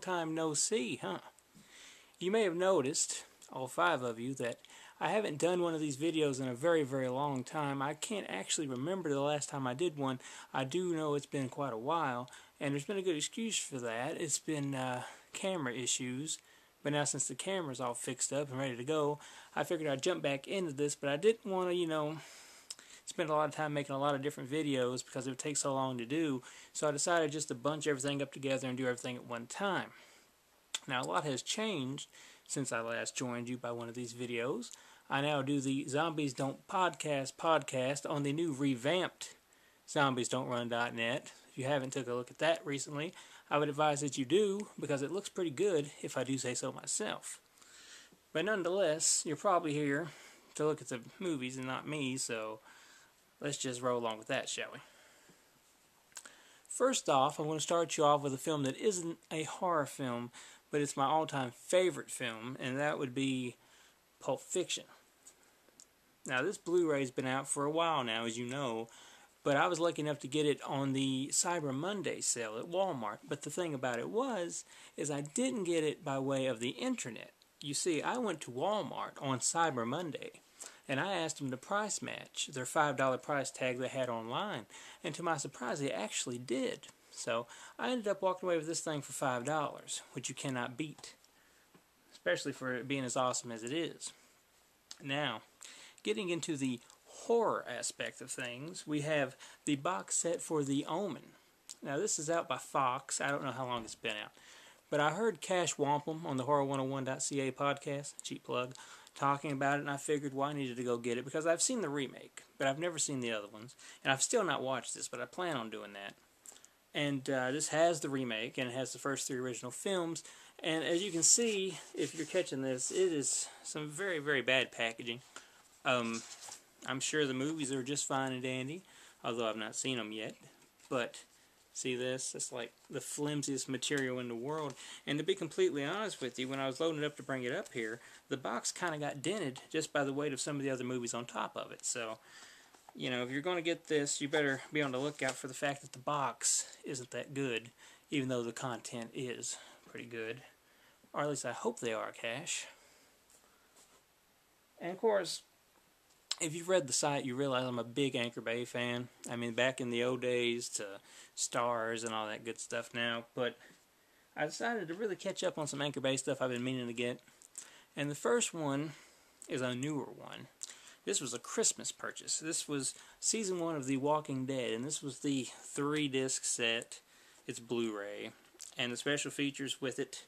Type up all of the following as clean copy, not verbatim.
time no see, huh? You may have noticed, all 5 of you, that I haven't done one of these videos in a very, very long time. I can't actually remember the last time I did one. I do know it's been quite a while, and there's been a good excuse for that. It's been camera issues. But now since the camera's all fixed up and ready to go, I figured I'd jump back into this, but I didn't want to, spend a lot of time making a lot of different videos because it would take so long to do. So I decided just to bunch everything up together and do everything at one time. Now a lot has changed since I last joined you by one of these videos. I now do the Zombies Don't podcast on the new revamped ZombiesDon'tRun.net. If you haven't took a look at that recently, I would advise that you do, because it looks pretty good, if I do say so myself. But nonetheless, you're probably here to look at the movies and not me, so let's just roll along with that, shall we? First off, I want to start you off with a film that isn't a horror film, but it's my all-time favorite film, and that would be Pulp Fiction. Now, this Blu-ray's been out for a while now, as you know, but I was lucky enough to get it on the Cyber Monday sale at Walmart. But the thing about it is I didn't get it by way of the internet. You see, I went to Walmart on Cyber Monday, and I asked them to price match their $5 price tag they had online. And to my surprise, they actually did. So I ended up walking away with this thing for $5, which you cannot beat, especially for it being as awesome as it is. Now, getting into the horror aspect of things, we have the box set for The Omen. Now, this is out by Fox. I don't know how long it's been out, but I heard Cash Wampum on the Horror101.ca podcast, cheap plug, talking about it, and I figured, well, I needed to go get it, because I've seen the remake, but I've never seen the other ones, and I've still not watched this, but I plan on doing that. And this has the remake, and it has the first 3 original films, and as you can see, if you're catching this, it is some very, very bad packaging. I'm sure the movies are just fine and dandy, although I've not seen them yet. But see this? It's like the flimsiest material in the world. And to be completely honest with you, when I was loading it up to bring it up here, the box kind of got dented just by the weight of some of the other movies on top of it. So, if you're going to get this, you better be on the lookout for the fact that the box isn't that good, even though the content is pretty good. Or at least I hope they are, Cash. And of course, if you've read the site, you realize I'm a big Anchor Bay fan. I mean, back in the old days to Stars and all that good stuff now. But I decided to really catch up on some Anchor Bay stuff I've been meaning to get. And the first one is a newer one. This was a Christmas purchase. This was Season 1 of The Walking Dead. And this was the 3-disc set. It's Blu-ray. And the special features with it,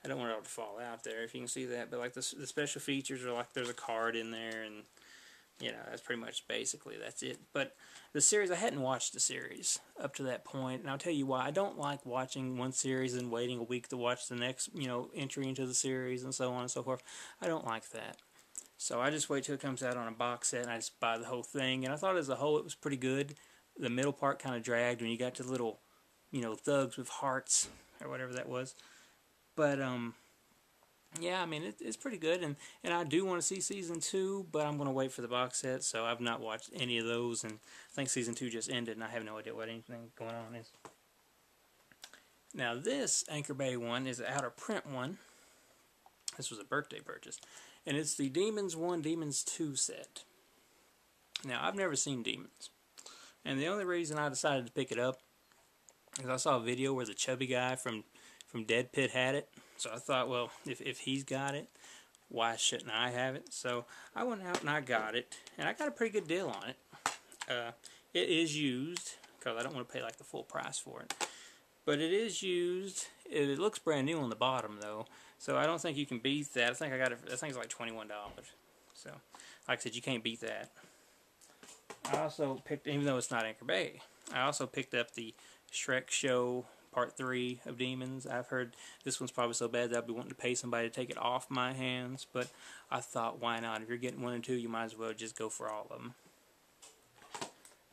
I don't want it all to fall out there if you can see that. But like the special features are like there's a card in there, and that's pretty much that's it. But the series, I hadn't watched the series up to that point, and I'll tell you why. I don't like watching one series and waiting a week to watch the next, entry into the series and so on and so forth. I don't like that. So I just wait till it comes out on a box set, and I just buy the whole thing. And I thought as a whole it was pretty good. The middle part kind of dragged when you got to the little, thugs with hearts, or whatever that was. But, yeah, I mean, it's pretty good, and I do want to see Season 2, but I'm going to wait for the box set, so I've not watched any of those, and I think Season 2 just ended, and I have no idea what anything going on is. Now, this Anchor Bay one is an out-of-print one. This was a birthday purchase, and it's the Demons 1, Demons 2 set. Now, I've never seen Demons, and the only reason I decided to pick it up is I saw a video where the chubby guy from Dead Pit had it. So I thought, well, if he's got it, why shouldn't I have it? So I went out and I got it, and I got a pretty good deal on it. It is used, because I don't want to pay like the full price for it. But it is used. It looks brand new on the bottom, though, so I don't think you can beat that. I think I got it. I think it's like $21. So, like I said, you can't beat that. I also picked, even though it's not Anchor Bay, I also picked up the Shrek Show Part 3 of Demons. I've heard this one's probably so bad that I'll be wanting to pay somebody to take it off my hands, but I thought, why not? If you're getting 1 and 2, you might as well just go for all of them.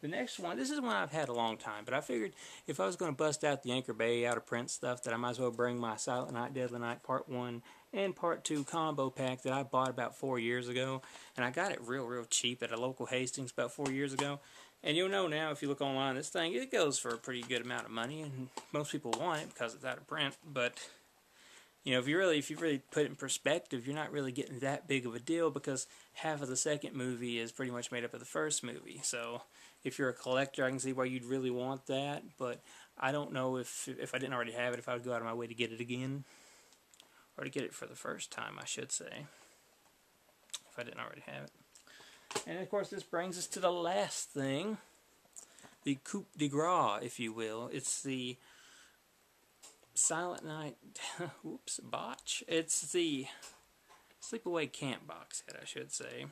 The next one, this is one I've had a long time, but I figured if I was going to bust out the Anchor Bay out-of-print stuff, that I might as well bring my Silent Night, Deadly Night Part 1 and Part 2 combo pack that I bought about 4 years ago, and I got it real cheap at a local Hastings about 4 years ago. And you'll know now, if you look online, this thing, it goes for a pretty good amount of money, and most people want it because it's out of print, but you know, if you really put it in perspective, you're not really getting that big of a deal because half of the second movie is pretty much made up of the first movie. So if you're a collector, I can see why you'd really want that, but I don't know if I didn't already have it, if I would go out of my way to get it again, or to get it for the first time, I should say, if I didn't already have it. And of course, this brings us to the last thing, the coup de grace, if you will. It's the Silent Night, whoops, botch. It's the Sleepaway Camp box set, I should say.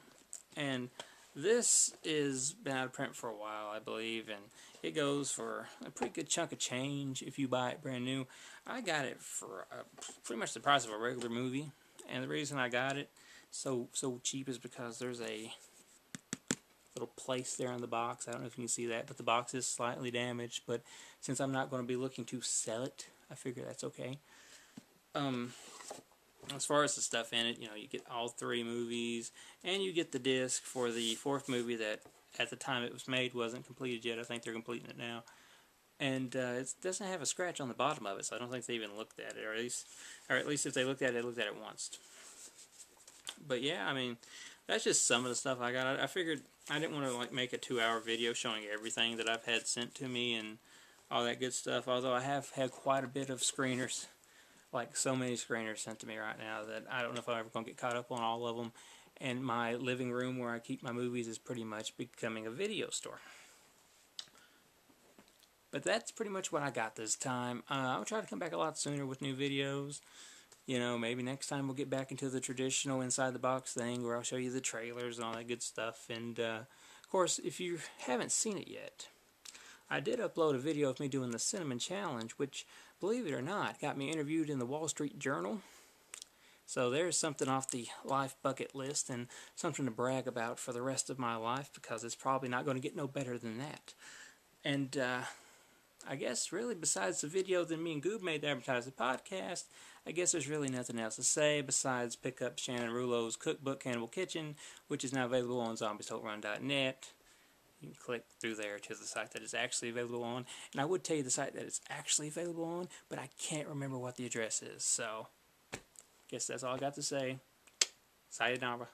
And this is been out of print for a while, I believe, and it goes for a pretty good chunk of change if you buy it brand new. I got it for pretty much the price of a regular movie, and the reason I got it so cheap is because there's a little place there on the box. I don't know if you can see that, but the box is slightly damaged, but since I'm not going to be looking to sell it, I figure that's okay. As far as the stuff in it, you know, you get all 3 movies, and you get the disc for the 4th movie that, at the time it was made, wasn't completed yet. I think they're completing it now. And it doesn't have a scratch on the bottom of it, so I don't think they even looked at it, or at least if they looked at it, they looked at it once. But yeah, I mean, that's just some of the stuff I got. I figured I didn't want to like make a 2-hour video showing everything that I've had sent to me and all that good stuff, although I have had quite a bit of screeners, like so many screeners sent to me right now that I don't know if I'm ever going to get caught up on all of them. And my living room where I keep my movies is pretty much becoming a video store. But that's pretty much what I got this time. I'll try to come back a lot sooner with new videos. You know, maybe next time we'll get back into the traditional inside the box thing where I'll show you the trailers and all that good stuff. And of course, if you haven't seen it yet, I did upload a video of me doing the Cinnamon Challenge, which, believe it or not, got me interviewed in the Wall Street Journal. So there's something off the life bucket list and something to brag about for the rest of my life, because it's probably not going to get no better than that. And I guess really besides the video that me and Goob made to advertise the podcast, I guess there's really nothing else to say besides pick up Shannon Rouleau's cookbook, Cannibal Kitchen, which is now available on zombiesdon'trun.net. You can click through there to the site that it's actually available on. And I would tell you the site that it's actually available on, but I can't remember what the address is. So, guess that's all I got to say. Sayonara.